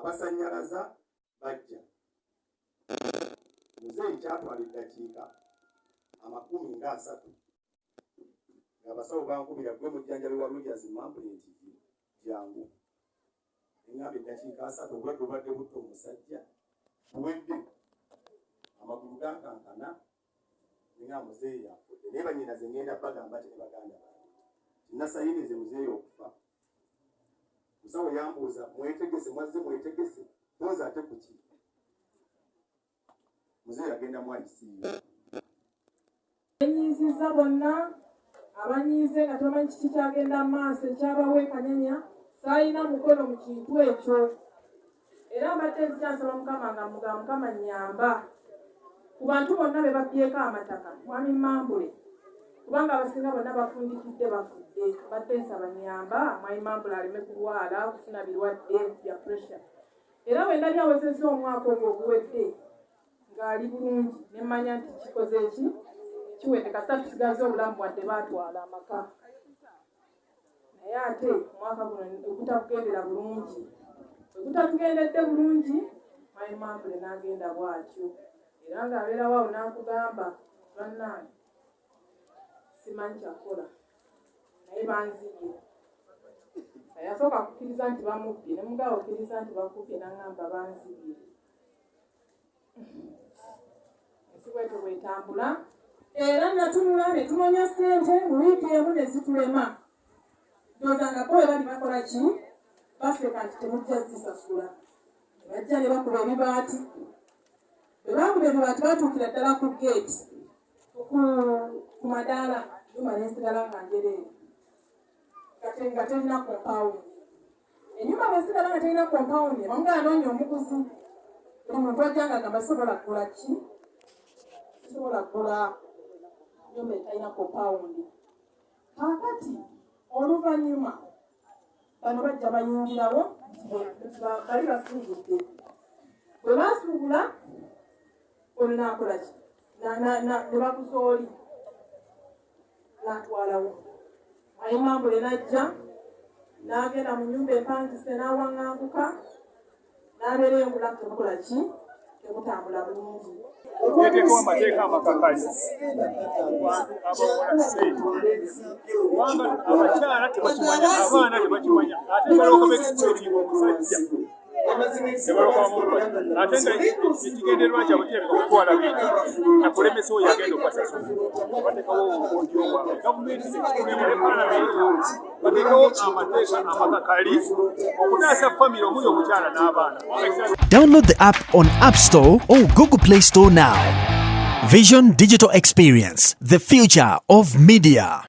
abasanyalaza bajja muzeeyi kyatwala eddakiika 30 ng'abasawo bankubira gwe mujjanjabi wa Rogers Mampulenti jangu engamba eddakiika 3 obulwadde obadde butta omusajja buwedde amagulu gankankana nga muzeeyi afudde naye bannyinaze ngenda bagamba ti ne baganda bange nasayinize muzeeyi okufa musawo yambuuza mwetegese mwazze mwetegese toza ate kuki muzeeyi agenda mwayisiiyo enyiziza bonna abanyize nga tomanyi kiki kyagenda mu maaso ekyabawo ekanyanya saalina mukono mu kintu ekyo era mbadde nzikyansaba mukama nga muga mukama nnyamba ku bantu bonna be babyeko amataka mwami Mambule kubanga abasinga bonna bafundikidde bafudde mbadde nsaba nnyamba mwami Mambule aleme kulwala kufuna birwadde bya pressure era bwe ndabye awezezza omwaka ogwo oguwedde ng'ali bulungi ne mmanya nti kikoze eki kiwedde kasita tusigaze obulamu bwadde baatwala amaka naye ate omwaka guno ogutakugendera bulungi ogutatugendedde bulungi mwami Mambule n'agenda bw'atyo era ng'abeerawo awo n'akugamba bannange simanyi kyakola naye banzibye yasooka kukkiriza nti bamubbye ne mugabo okkiriza nti bakubbye n'aŋŋamba banzibye ensi bwetyo bwetambula era natunula ne tunoonya ssente mu wiiki emu ne zitulema ndowooza nga bo bali bakola ki baseka nti temujja zisasula ne bajja ne bakuba ebibaati bwe bakuba ebibaati batuukira ddala ku geeti ku madaala yuma nensigala nga njereere nga terina kompawundi enyuma bwesigala nga terina kompawundi amangu anoonya omuguzi buli muntu ajja nga gamba sobola kugula ki sobola kugula nyumba etalina kompawundi kakati oluvannyuma bano bajja bayingirawo bali basuubudde bwe basuubula olinakola ki ne baguza oli n'atwalawo mwami Mambule n'ajja n'agenda mu nnyumba empangise n'awaŋŋanguka n'abeerayo obulamu tebukola ki tebutambula bulungi yeteekawo amateeka amakakali abantu abawola ssente kubanga abakyala tebakimanya abaana tebakimanya ate balooka bekikweringa omusajja ate nga ekigendererwa kyabwe kirabika okutwala bingi nakulemesa oyo agenda okubasasula bateekawo obukodyo obwabwe gavumenti ekikulembera epalamenti bateekawo amateeka amakakali okutaasa famire omuli omukyala n'abaana. Download the app on App Store or Google Play Store now. Vision Digital Experience, the future of media.